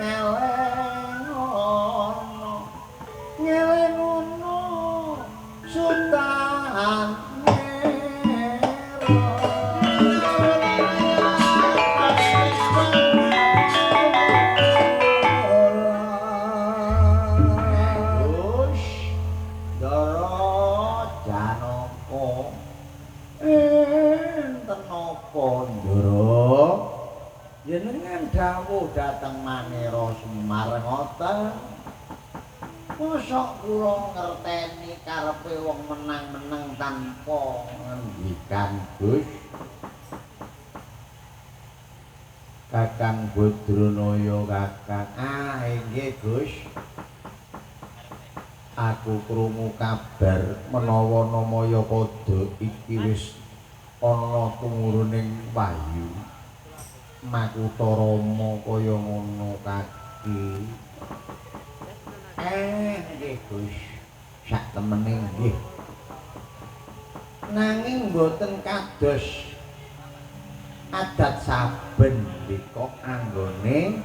ngelengono ngelengono Sultan jenengan dawuh dhateng Manira Semar ngoten mosok kula ngerteni karepe wong menang-menang tanpa ngendikan Gus Kakang Badranaya Kakang inggih Gus aku krungu kabar menawa Namayapada iki wis ana tumuruning Wahyu Makutha Rama kaya ngono kaki. Nggih Gus, sak temene nggih. Nanging mboten kados adat saben dika anggone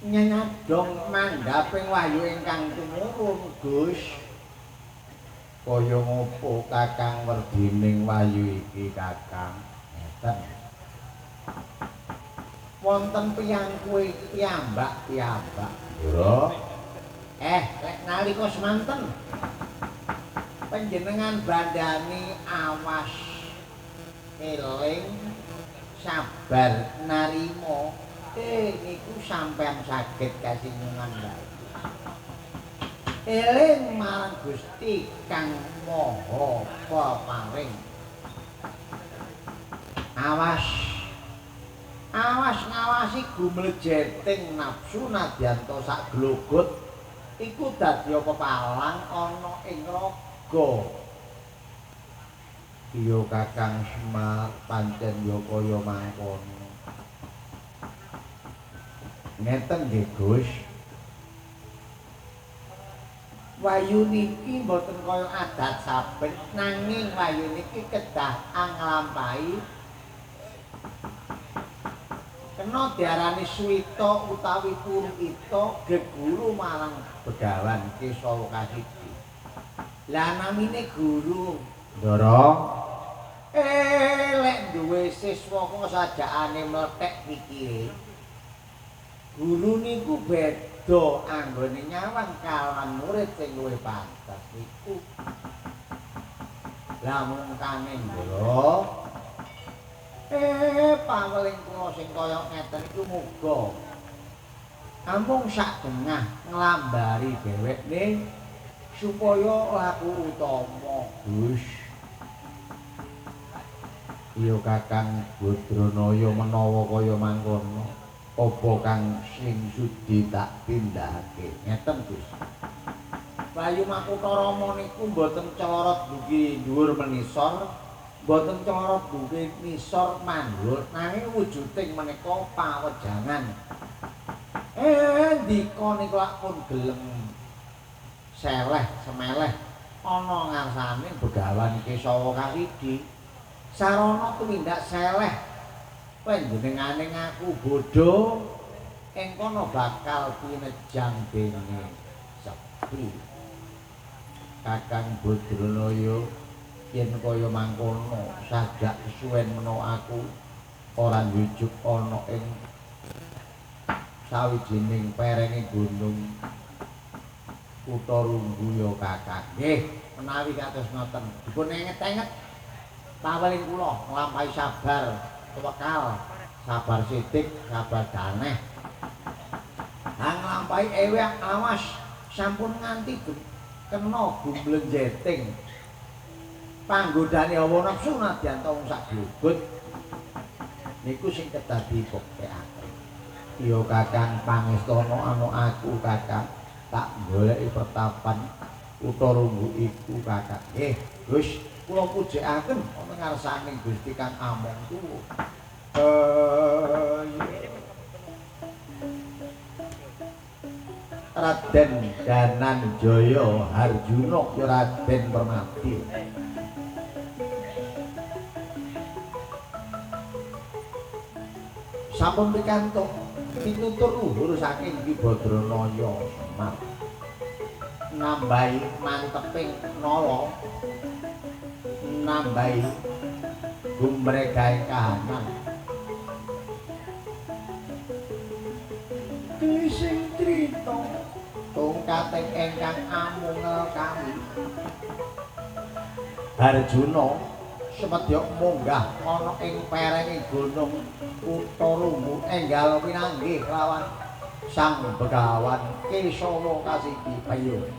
nyanyadong mandhaping wahyu ingkang tumurun Gus. Kaya ngopo Kakang werdining wahyu iki Kakang? Ngeten. Wonten piyangku piyambak. Yo. Lek nalika semanten panjenengan bandhani awas eling sabar narima. Niku sampean saged kasinyungan bae. Eling marang Gusti Kang Maha Peparing. Awas ngawasi gumlejeting nafsu nadyanto sak glogot iku dadya pepalang ana ing raga. Iya Kakang Semar pancen ya kaya mangkono. Ngeten nggih Gus. Wahyu niki mboten kaya adat saben nanging wahyu niki kedah anglampahi kena diarani swita utawi purita geguru marang Begawan Kesawa Kasidi. Lah namine guru Ndara lek duwe siswa kok sajakane mlethek pikire guru niku beda anggone nyawang kalawan murid sing luwih pantes iku. Lah mungkane Ndara paweling kula sing kaya ngeten iku muga ampun sak dengah nglambari dheweke supaya laku utama Gus. Iya Kakang Badranaya menawa kaya mangkono apa kang sing sudi tak tindakake ngeten Gus. Bayu Makutha Rama niku mboten celorot dugi dhuwur menisor, mboten celorot dugi nisor mandhul, nanging wujuding menika pawejangan. Ndika niku pun gelem seleh semeleh ana ngarsane Begawan Kesawa Kasidi. Sarana tumindak seleh panjenengane ngaku bodho ing kono bakal pinejang dene sepi. Kakang Badranaya yen kaya mangkono sajak suwen menawa aku ora njujuk ana ing sawijining perenge gunung Kutha Runggu ya Kakang. Nggih, menawi kados ngoten dipun enget-enget paweling kula nglampahi sabar tawakal, sabar sithik, sabar daneh. Nglampahi ewek awas sampun nganti kena gumblenjeting panggodane hawa nafsu nadyan wong sak glogot niku sing kedah dibuktekake. Iya Kakang pangestana ana aku Kakang tak goleki pertapan Kutha Runggu iku Kakang. Nggih, Gus kula pujekaken ana ngarsaning Gusti Kang Among tuwa. Raden Dananjaya Harjuna ya Raden Permati. sampun pikantuk pitutur luhur saking Ki Badranaya Semar. Nambahi manteping nala, nambahi gumregahe kahanan. Sing crita tungkating ingkang amungel kami. Arjuna semedya munggah ana ing perenge gunung Utarungu enggal pinanggih lawan Sang Begawan Kesawa kasiki payung.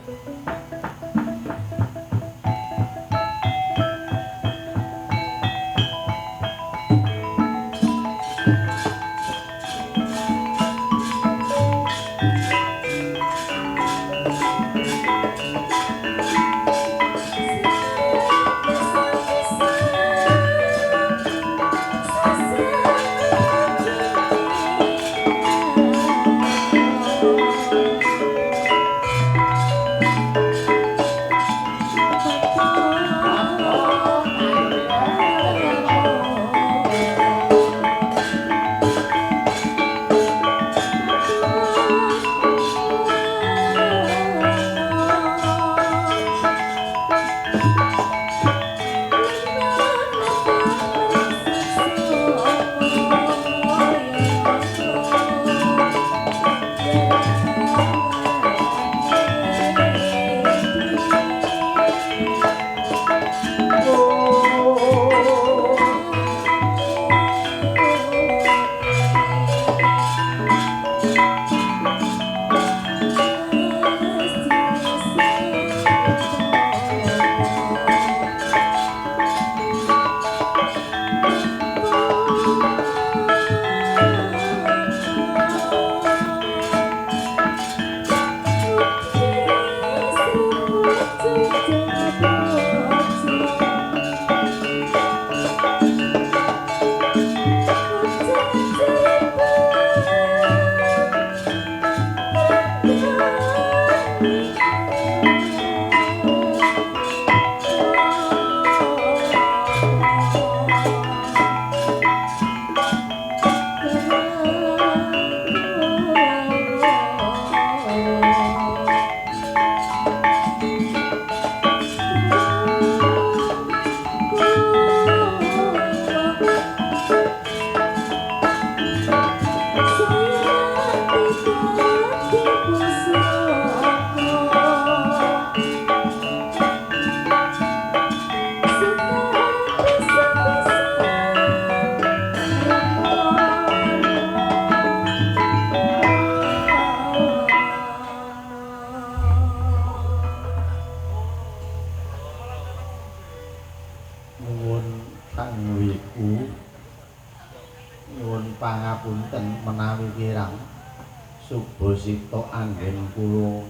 Subhasita anggen kula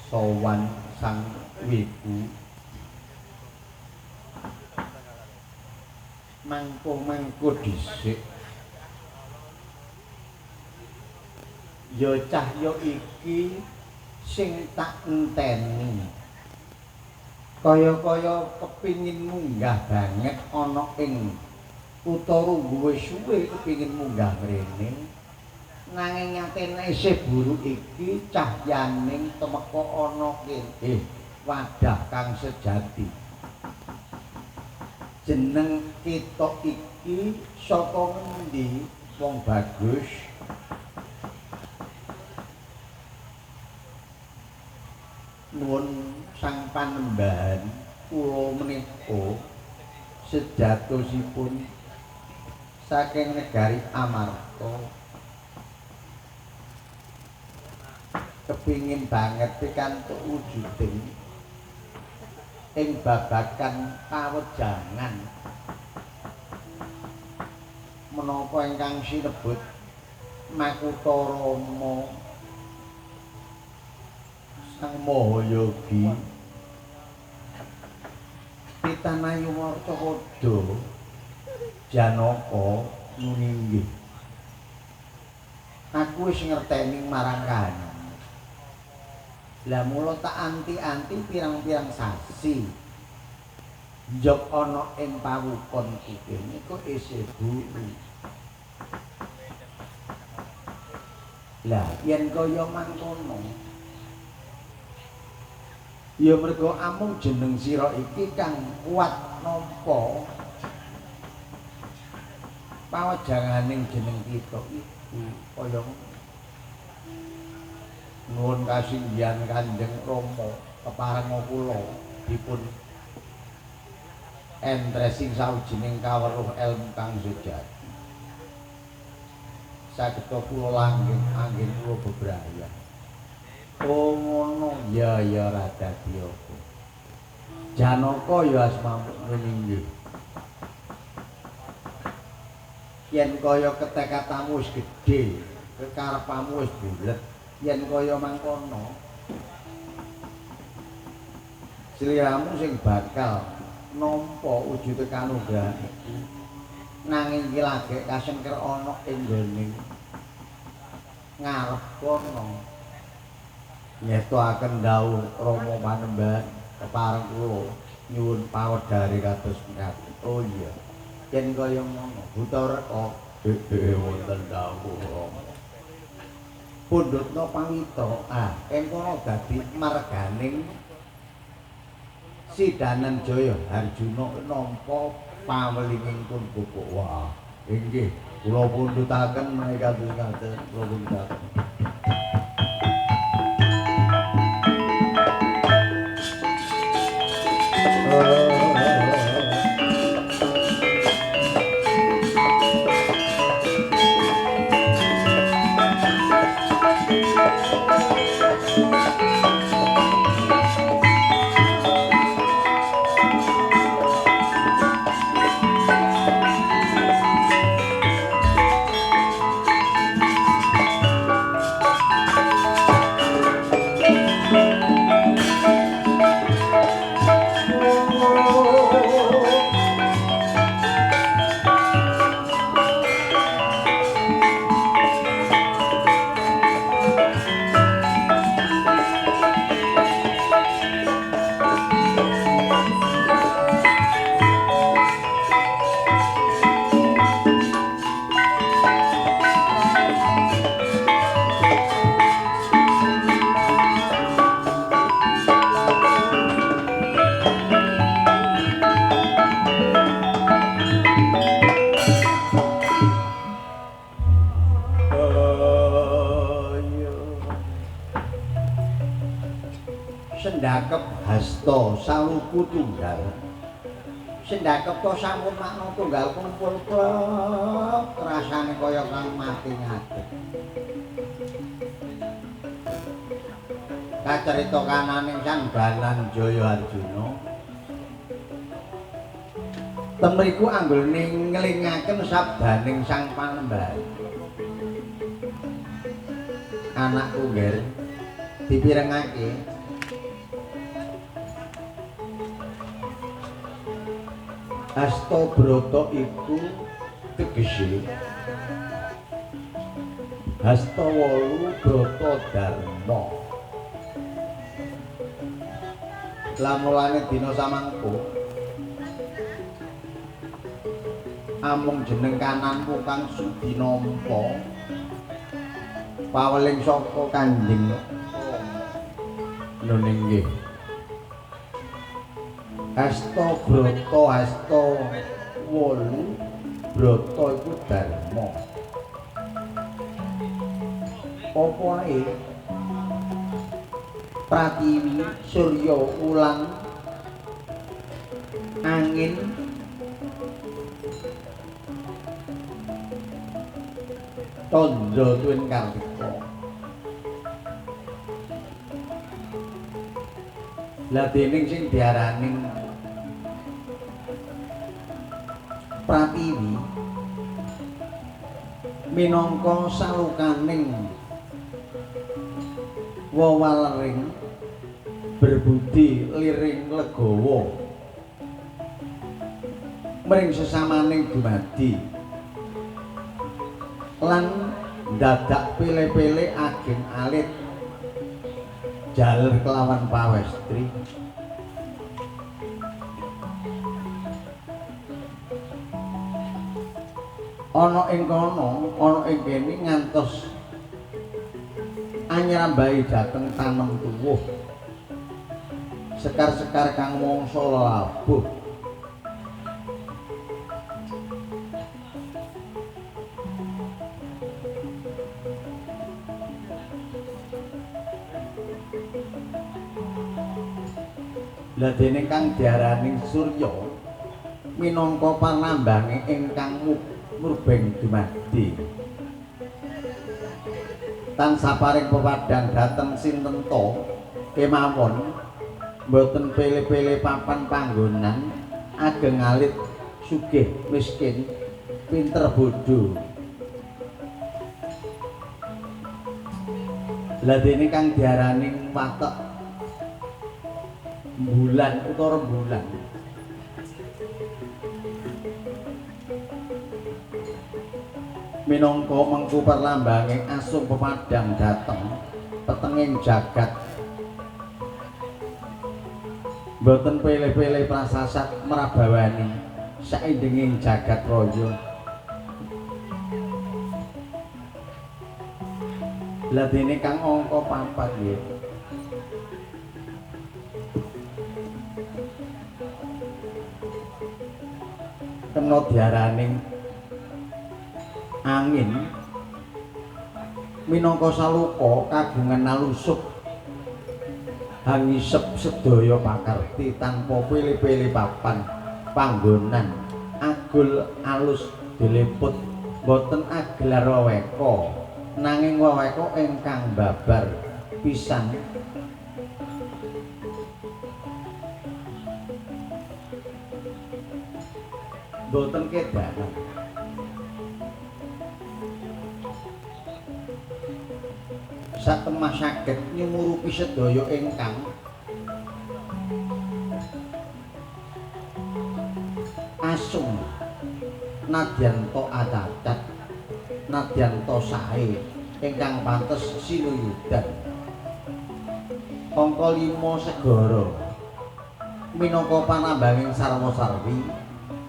sowan Sang Wiku mangko dhisik ya cahya iki sing tak enteni kaya-kaya kepingin munggah banget ana ing Utarungu wis suwe kepingin munggah mrene. Nanging nyatene isih buru iki cahyaning temeka ana kene wadah kang sejati. Jeneng kita iki saka ngendi wong bagus? Nuwun Sang Panembahan kula menika sejatosipun saking negari Amarta. Kepingin banget pikantuk wujuding ing babagan kawejangan menapa ingkang sinebut Makutarama Sang Mahayogi Pitanayu Martapada Janaka nuninggih. Aku wis ngerteni marang kahanan. Lah mula tak anti-anti pirang-pirang sasi. Njog ana ing pawukon iki niku isih buru. Lah yen kaya mangkono ya mergo amung jeneng sira iki kang kuat nampa pawejanganing jeneng kita iku kaya nuwun kasinggihan Kanjeng Rama keparenga kula dipun entresing sawijining kaweruh ilmu kang sejati saged kula langgeng anggen kula bebrayang. Oh ngono ya radadi apa Janaka ya asmamu nggih yen kaya ketekatamu wis gedhe kekarepamu wis bulet yen kaya mangkono sliramu sing bakal nampa wujude kanugrahan iku nanging iki lagi kasengker ana ing nggone ngarep kono nyetoaken dawuh Rama Panembahan kepareng kula nyuwun pawedhare kados mekaten. Oh iya yen kaya ngono buta reka wonten dawuh Rama pundhutna pamitra ing kono dadi marganing Sidanan Jaya Harjuna nampa pawelingipun bubuk. Wah inggih kula pundhutaken menika kados kula pundhutaken. Sendakep hasta saluku tunggal sendakep to sampun makna tunggal kumpul klep rasane kaya kang mati ngadeg kacarita kananing Sang Banan Jaya Arjuna temriku anggone nglingaken sabdaning Sang Panembahan anakku ngger dipirengake Hastabrata iku tegese Hasta 8 brata dharma. Lan mulane dina samangko amung jeneng kananmu kang sudi nampa paweling saka Kanjeng Rama. Nggih. Hastabrata hasta 8 brata iku dharma. Apa ae Pratiwi Surya Ulang angin Tandra Tuwin Kartika. Lah dening sing diaraning Pratiwi minangka salukaning wewalering berbudi liring legawa mring sesamaning dumadi lan dadak pile-pile ageng alit jaler kelawan pawestri. Ana ing kono ana ing kene ngantos anyrambahi dhateng tanem tuwuh sekar-sekar kang mangsa labuh lah dene kang diarani Surya minangka panlambange ingkang murbeng dumadi tansah paring pepadang dhateng sinten to kemawon mboten pilih-pilih papan panggonan ageng alit sugih miskin pinter bodho lah dene kang diarani watek bulan utawa rembulan minangka mengku perlambanging asung pemadang dhateng petenging jagat mboten pilih-pilih prasasat merabawani saindenging jagat raya lah dene kang angka 4 nggih kena diaraning angin minangka saluka kagungan nalusuk hangisep sedaya pakarti tanpa pilih-pilih papan panggonan agul alus diliput boten agelar weweka nanging weweka ingkang babar pisan boten kedahan satemah saged nyumurupi sedaya ingkang asung nadyan to acacat nadyan to sae ingkang pantes sinuyudan angka 5 segara minangka panambanging sarwa sarwi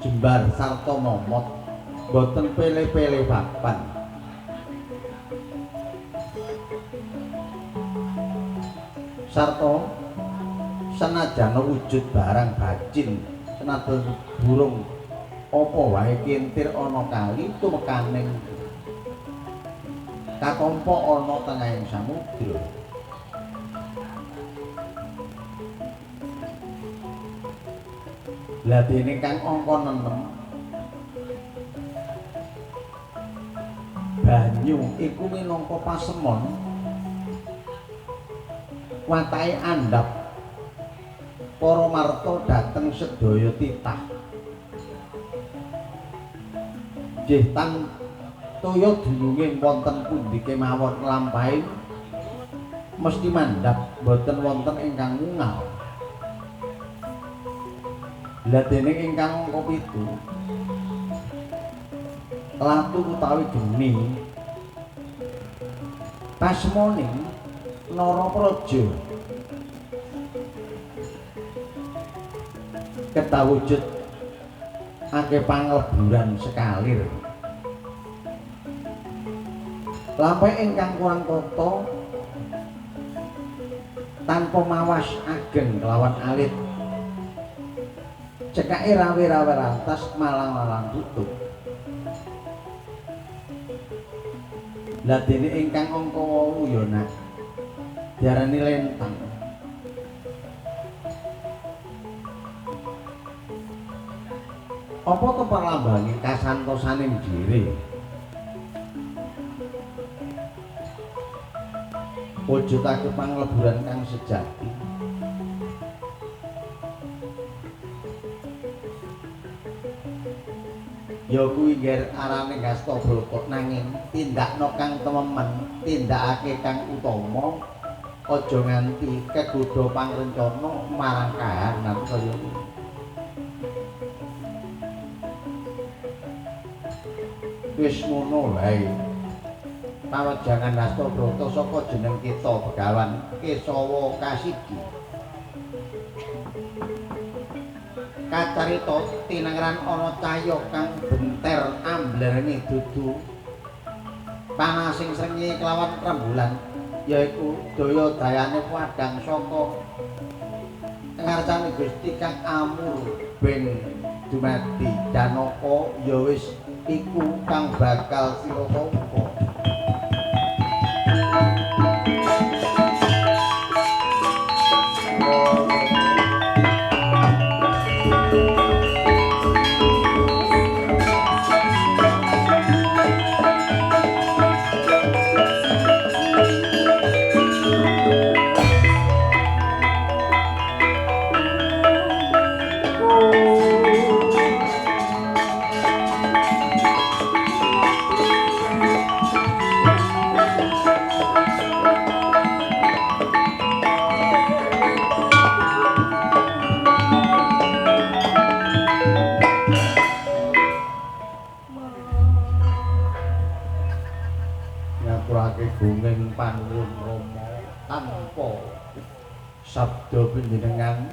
jembar sarta momot boten pilih-pilih papan sarta senajan wujud barang bacin senajan burung apa wae kintir ana kali tumekaning katompo ana tengahing samudra lah dene kang angka 6 banyu iku minangka pasemon watake andhap para marta dhateng sedaya titah nggih tan toya dununging wonten pundi kemawon lampahing mesti mandhap boten wonten ingkang mungal lah dene ingkang angka 7 latu utawi geni pasmoning Narapraja ketawujud akeh pangleburan sekalir lampahe ingkang kurang tata tanpa mawas ageng kelawan alit cekake rawe-rawe rantas malang-malang tutup lah dene ingkang angka 8 ya nak diarani lentang apa to perlambange kasantosaning diri wujudake pangleburan kang sejati ya kuwi ngger arane gasta blokok nanging tindakno kang tememen tindakake kang utama aja nganti kegodha pangrencana marang kahanan kaya kuwi wis ngono wae pawejangan Hastabrata saka jeneng kita Begawan Kesawa Kasidi kacarita tinengeran ana cahya kang benter amblerane dudu panasing srengenge kelawan rembulan yaiku daya dayane padhang saka ngarcane Gusti kang amur ben dumadi Janaka ya wis iku kang bakal sira tampa. Gunging panuwun Rama tanpa sabda panjenengan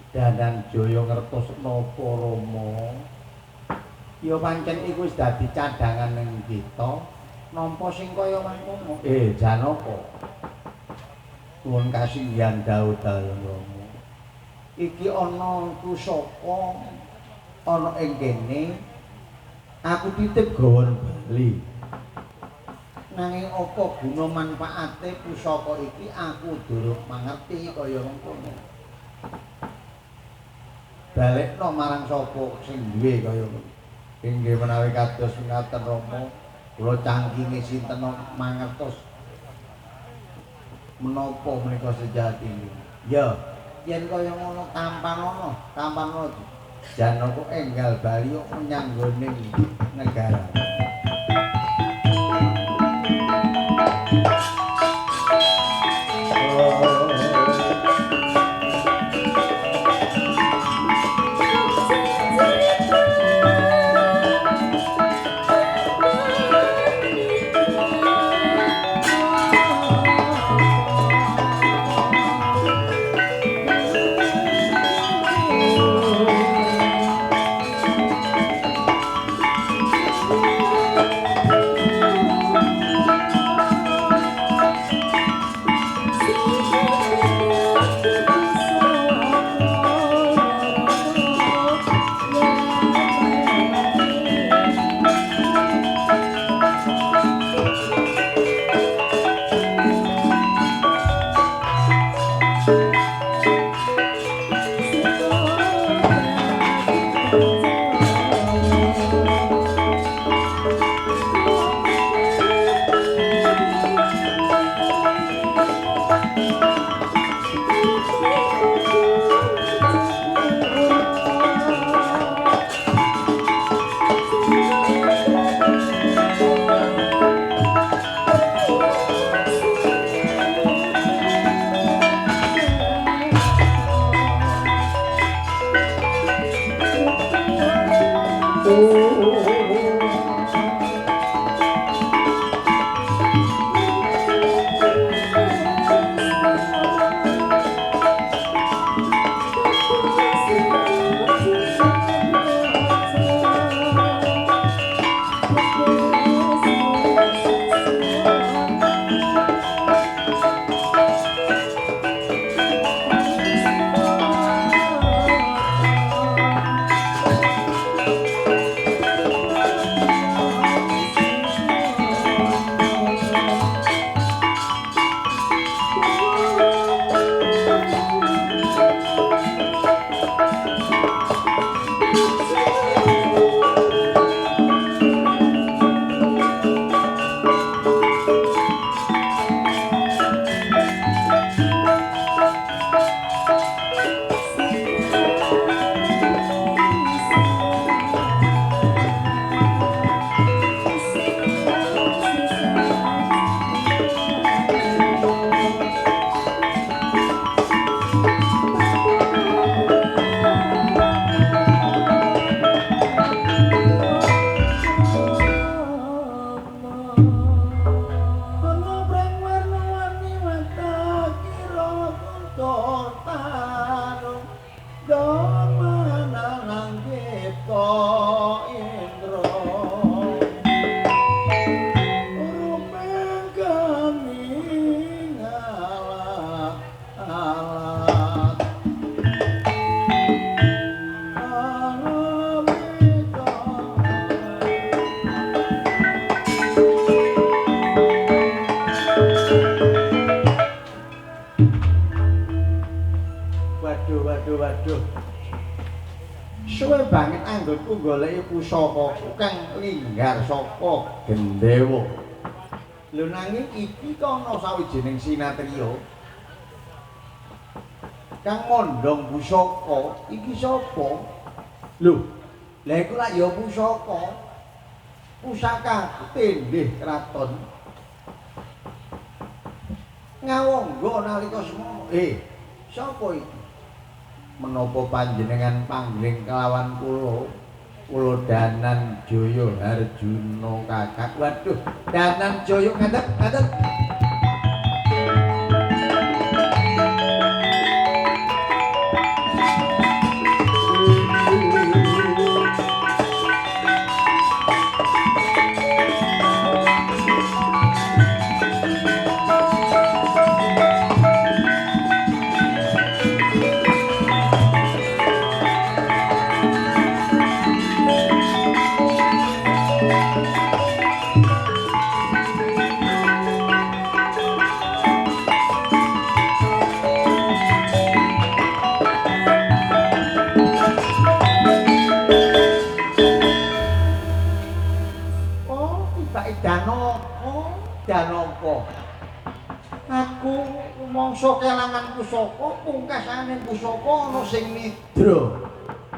Dananjaya ngertos napa Rama ya pancen iku wis dadi cadangan ning kita nampa sing kaya mangkono Janaka nuwun kasinggihan dawuh-dawuh Rama iki ana pusaka ana ing kene aku titip gawa bali nanging apa guna manfaate pusaka iki aku durung mangerti kaya mengkono. Balekno marang sapa sing duwe kaya ngono. Inggih menawi kados ngaten Rama, kula cangkinge sinten mangertos menapa menika sejatine. Ya, yen kaya ngono tampanono Janaka enggal bali menyang nggoning negara. Suwe banget anggonku goleki pusaka kang linggar saka Gendhewa. Lho nanging iki kono sawijining sinatriya kang ngondhong pusaka iki sapa? Lho, lha iku lak ya pusaka tindih kraton. Ngawangga nalika semono. Sapa iki? Menapa panjenengan panggling kelawan kula Danan Jaya Harjuna Kakak. Waduh, Danan Jaya ngaten. Danapa aku mangsa kelangan pusaka pungkasane pusaka ana sing nidra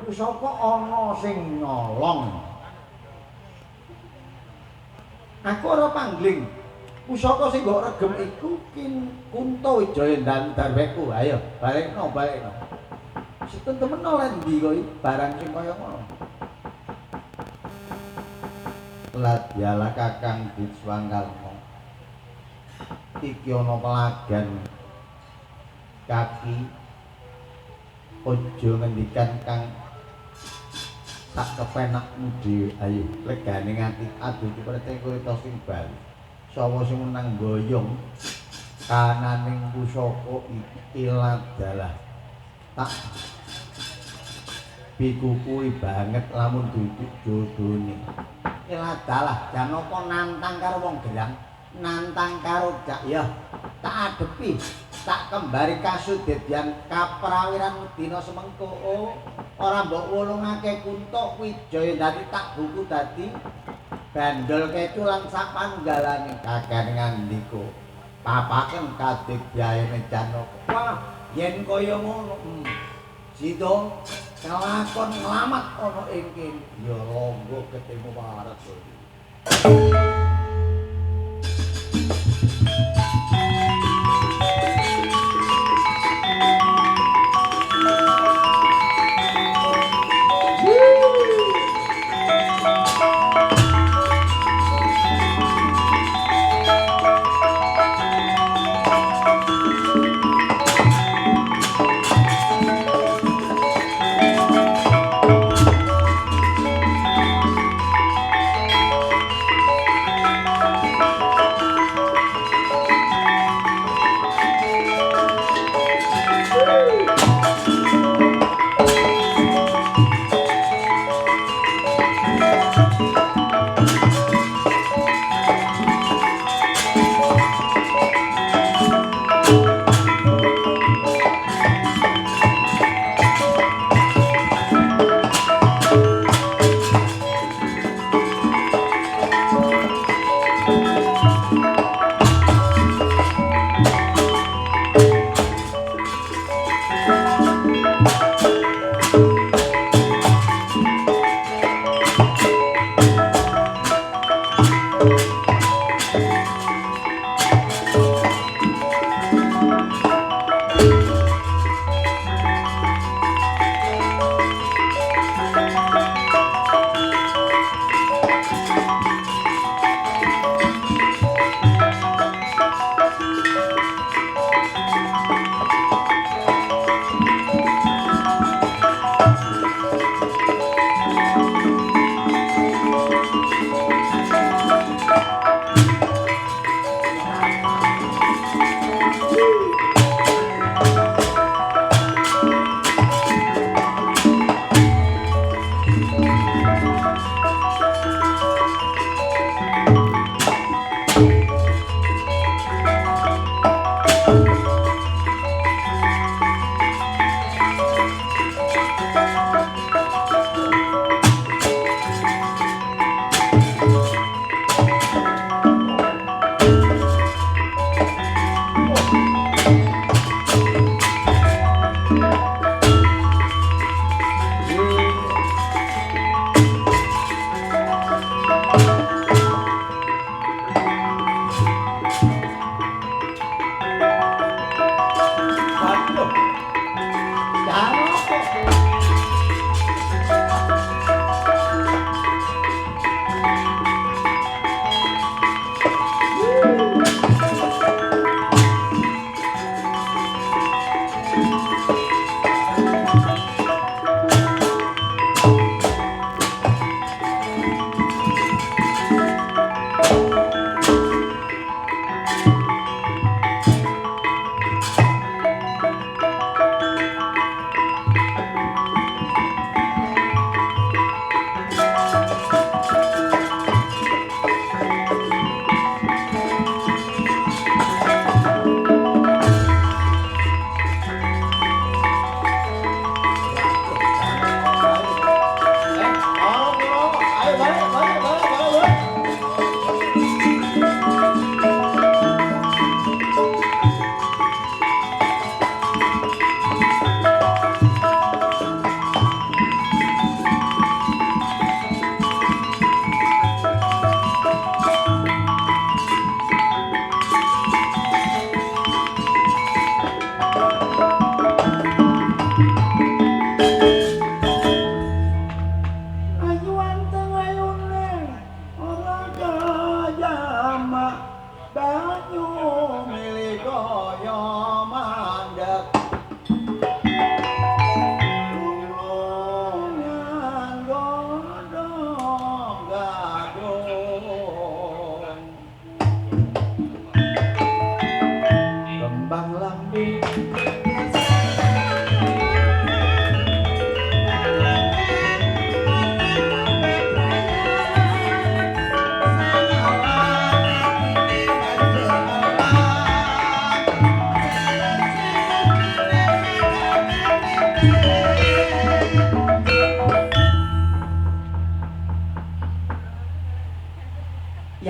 pusaka ana sing nyolong aku ora panggling pusaka sing mbok regem iku Kunto Wijaya Darweku ayo balekno setun temen oleh ndi kok barang sing kaya ngono Ladyalah Kakang Diswangkalma iki ana pelagan kaki aja ngendikan kang tak kepenakmu dhewe ayo legane ngati adu dipercaya kurita sing bali sapa sing menang boyong kananing pusaka iki ladalah tak pikukui banget lamun duduk jodone ladalah janaka nantang karo wong gelang nantang karo jak ya tak adepi tak kembari kasudedyan kaprawiran dina semengko ora mbok wolungake Kunto Wijaya dadi tak buku dadi bandol kecu lan sapangalane kagane ngandika papaken kadegyaene Janaka wah yen kaya ngono sida kelakon nglamat ana ing kene ya longgo ketemu parek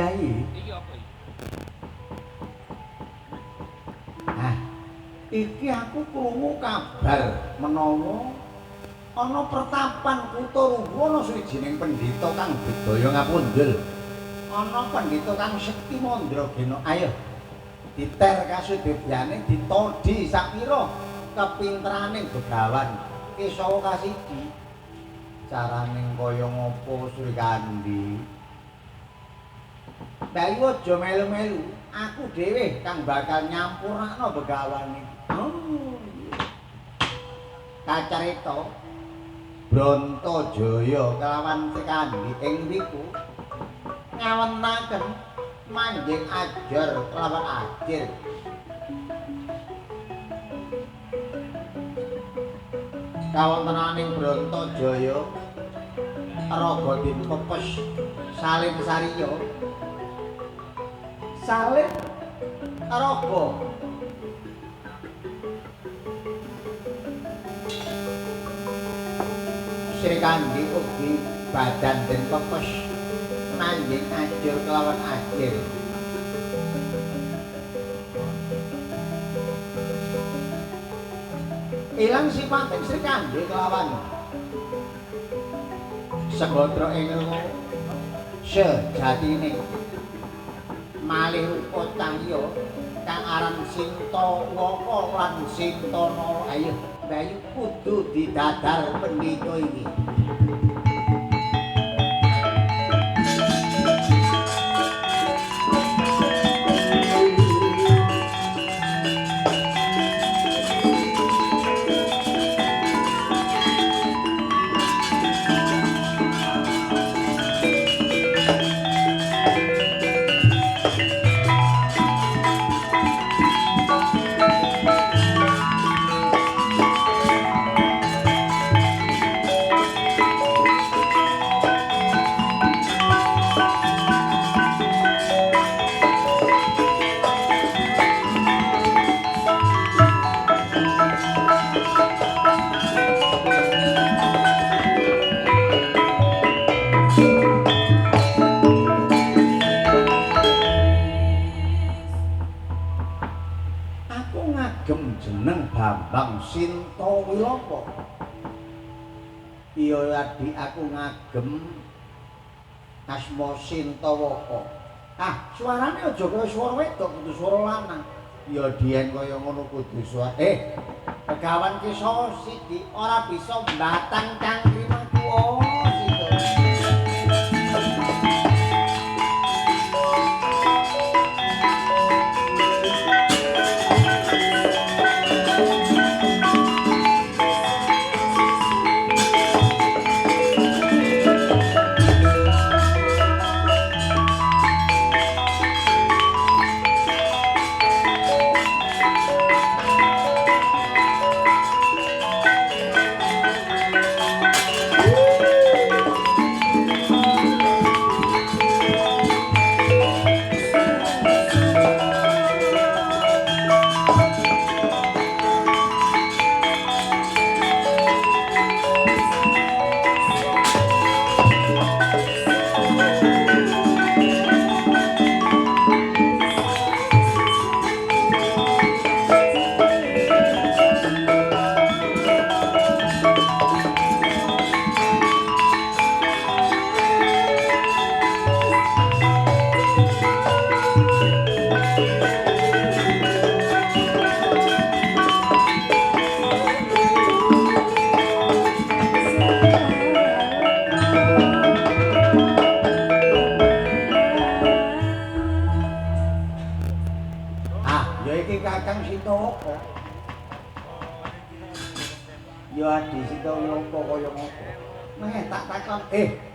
Kyai. Iki apa iki? Nah, iki aku krungu kabar menawa ana pertapan Kutorugo ana suwijining pendhita kang budaya ngapundhul. Ana pendhita kang sekti mandragena. Ayo diter kasudebyane ditodhi sakira kepinteraning begawan Kesawa Kasidi. Caraning kaya ngopo Srikandi? Bayu aja melu-melu, aku dhewe kang bakal nyampurnakno begawan iki. Kacarita Brontajaya kelawan Srikandi ing mriku ngawenaken manjing ajar kelawan ajir. Kawontenaning Brontajaya raga dipepes salin sariya. Salin raga Srikandi ugi badan den pepes manjing ajur kelawan ajir. Ilang sipating Srikandi kelawan Sembadra ing sejatine malih rupa cahya kang aran Sintawaka lan Sintanala. Ayo Bayu kudu didadar pendhita iki. Bambang Sintawilaka. Iya adik aku ngagem asma Sintawaka. Ah, suarane aja kaya swara wedok, kudu swara lanang. Ya diyen kaya ngono kudu swara. Begawan Kesawa siji ora bisa mbatang cangkrimanku. Oh, situ.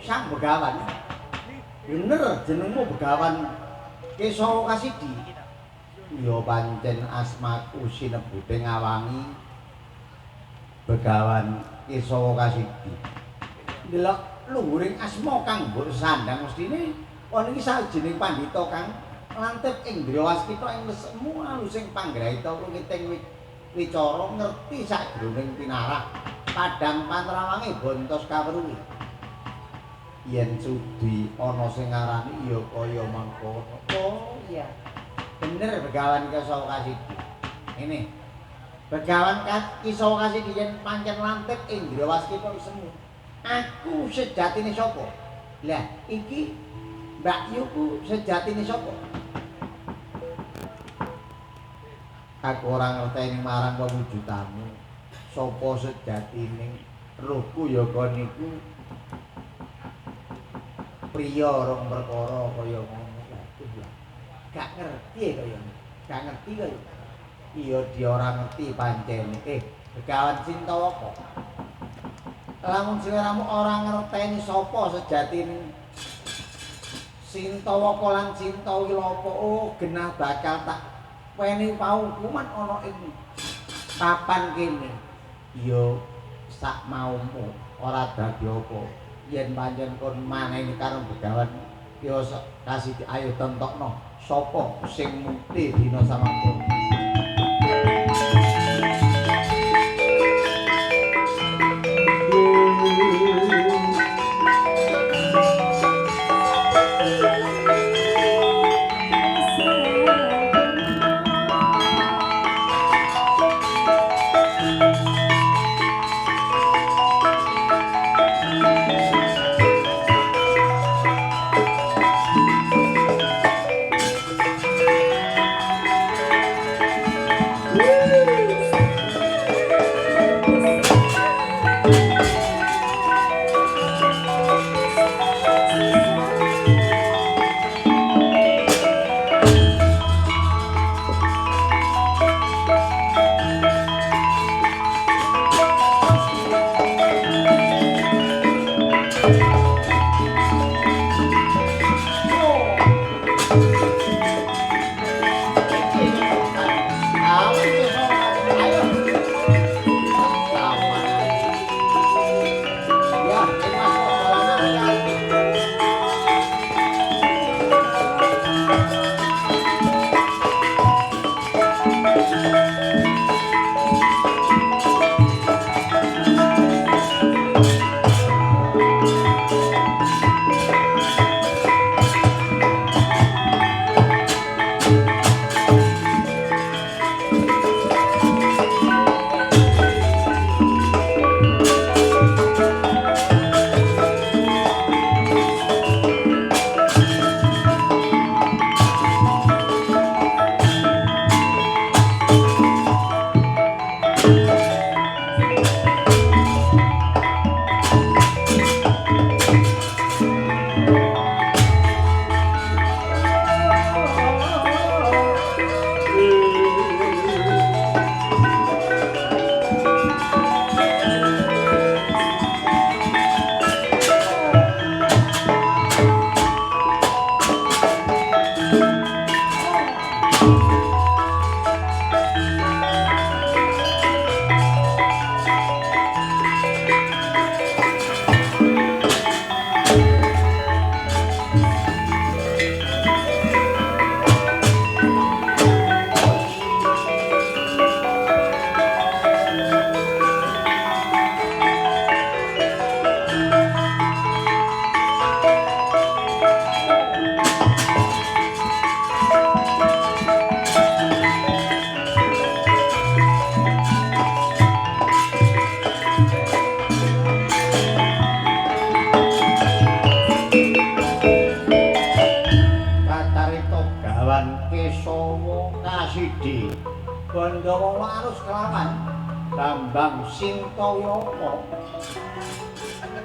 Sang Begawan. Bener jenengmu Begawan Kesawa Kasidi. Ya pancen asmaku sinebute ngawangi Begawan Kesawa Kasidi. Delok luhuring asma kang mbok sandang mestine ana iki sawijining pandhita kang lantip ing Drawastika ing lesemu alusing panggraita wiwiting wicara ngerti sajroning pinarah padang pantrawange bontos kawruhi. yen sudi ana sing ngarani ya kaya mangkono. Oh iya. Bener Begawan Kesawa Kasidi. Ini Begawan Kesawa Kasidi yen pancen lantip Indrawaskita semu. Aku sejatine sapa? Lah iki Mbak Yuku sejatine sapa? Aku ora ngerteni marang pawujudanmu. Sapa sejatine rohku ya kon niku priya rong perkara kaya ngono. Gak ngerti kaya gak ngerti kaya. Iya dia ora ngerti pancen. Begawan Sintawaka. Lamun sliramu ora ngerteni sapa sejatine Sintawaka lan Sintawilapa, oh genah bakal tak weni paukuman ana ing papan kene. Ya sak maumu ora dadi apa. Yen pancen kon maneni karo Begawan Kiyasa Kasidi ayo tentokno sapa sing mukti dina samangkono.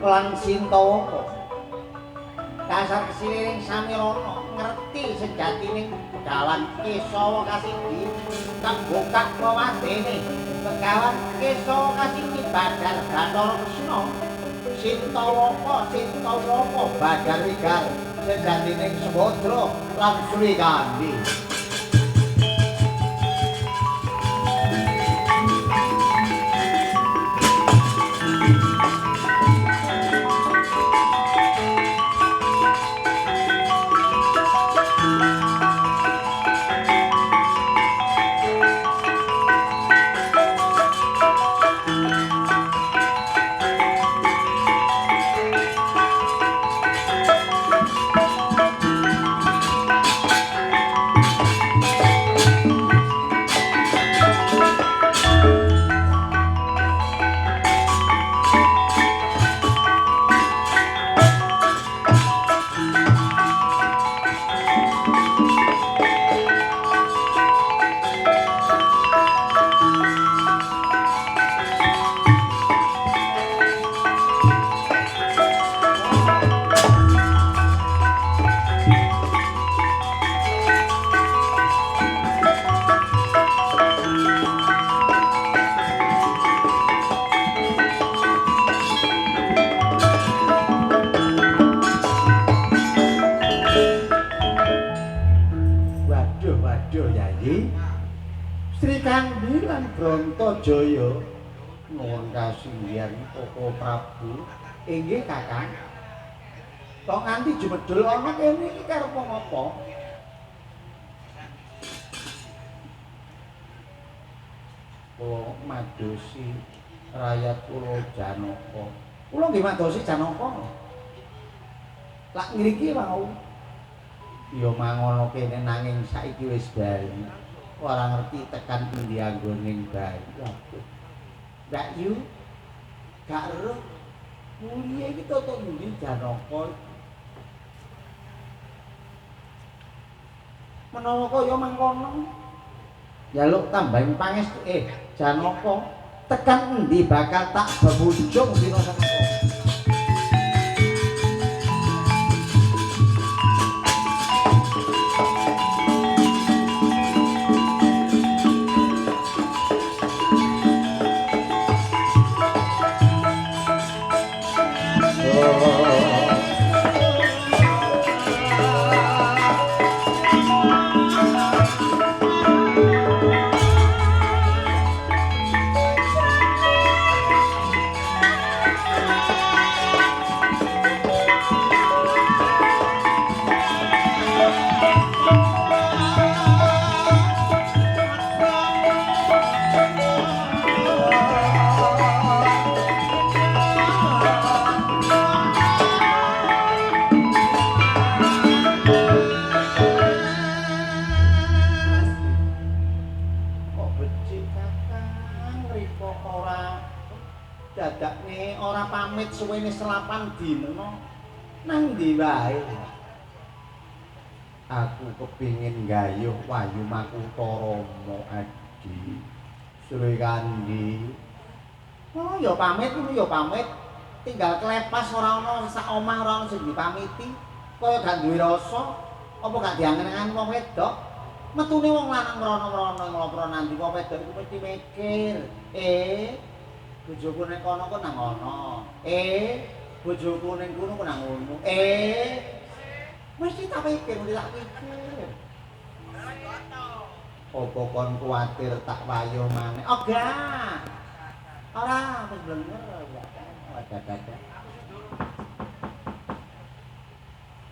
Lan Sintawaka dasar kesiliring Samirana ngerti sejatine Begawan Kesawa Kasidi kebukak wewadene Begawan Kesawa Kasidi Badar Bathara Kresna Sintawaka Badar Wigar sejatine Sembadra lan Srikandi. Kandilan Brontojaya nuwun kasinggihan Koko Prabu. Inggih Kakang. Kok nganti jumedhul ana kene iki karep apa? Kula madosi rakyat kula Janaka. Kula nggih madosi Janaka. Lak ngriki wau. Ya mangono kene nanging saiki wis bali. Ora ngerti tekan pundi anggoning bali. Mbak Yu gak ero mulia iki toto ndi Janaka. Menawa kaya mangkono jaluk tambahin pangestu Janaka tekan endi bakal tak bebujung dina semana. Suwene selapan dina nang ndi wae aku kepingin gayuh Wayu Makutarama Adi Sri Kandi. Oh ya pamit ya pamit tinggal klepas ora ana sak omah ora ana sing dipamiti kaya gak duwe rasa apa gak diangen-angen wong wedok metune wong lanang mrono-mrono nglopro nanti wong wedok iku mesti mikir bojoku ning kono kok nang ngono. Bojoku ning kono kok nang ngono. Mesti tak pikir, mesti tak pikir. Apa kon kuwatir tak wayuh maneh? Oh gak. Ora, wis blenger ya. Ada-ada.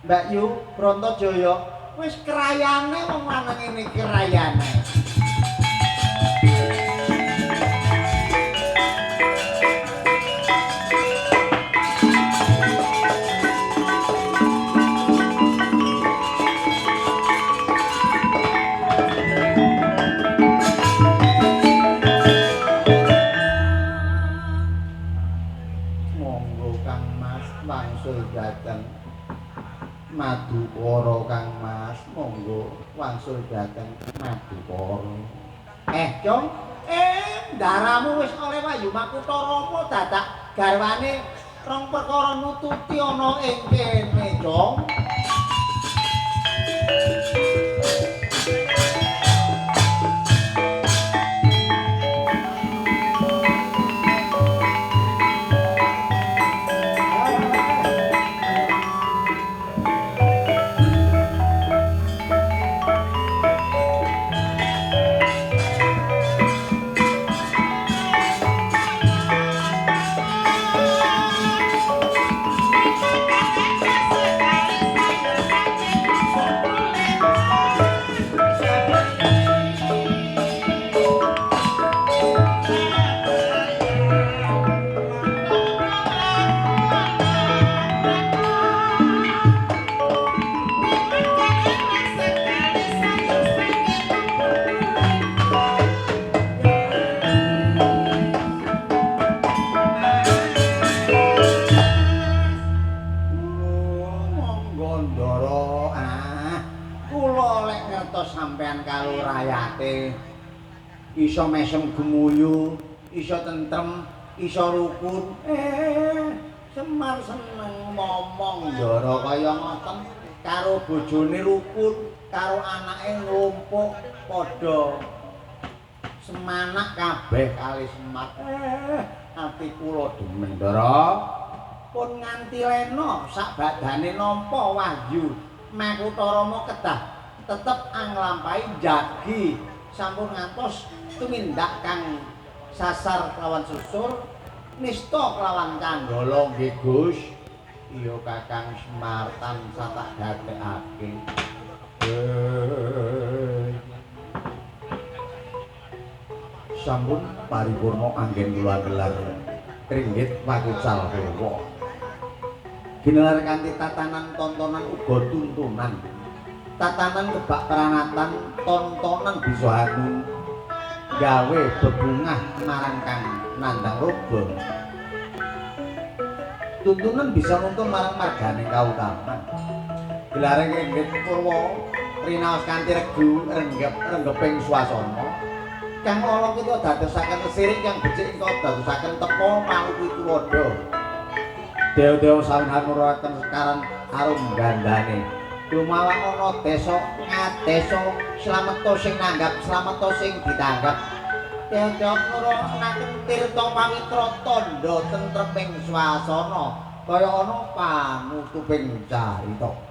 Mbak Yu, Brontojaya, wis krayane wong lanang ngene iki krayane. Madukara Kang Mas, monggo wangsul dhateng Madukara. Cung, ndaramu wis oleh Wayu Makutarama dadak garwane rong perkara nututi ana ing kene, Cung. Iso mesem gemuyu, iso tentrem, iso rukun. Semar seneng ngomong Ndara kaya ngoten karo bojone rukun, karo anake nglumpuk padha semanak kabeh kali Semar. Ati kula demen Ndara. Pun nganti lena sak badane nampa Wahyu Makutarama kedah tetep anglampahi jagi sampun ngantos tumindak kang sasar kelawan susur nista kelawan canggala nggih Gus. Iya Kakang Semar tansah tak gatekake. Sampun paripurna anggen kula gelar ringgit pakucal kula. Ginelar kanthi tatanan tontonan uga tuntunan. Tatanan kebak peranatan tontonan bisa anu gawe bebungah marang kang nandang roba. Tuntunan bisa nuntun marang margane kautaman. Gelareng ringgit purwa rinaos kanthi regu renggeping swasana. Kang kala kita dadosaken sirik kang becik engko dadosaken tepo Maluku Tuwada. Dewa-dewa sawengan nuraken sekaran arum gandane. Dumawa ana desa ngadesa slameto sing nanggap slameto sing ditanggap. Dewa-dewa nurunaken tirta pawitra tandha tentreming swasana kaya ana panutuping carita.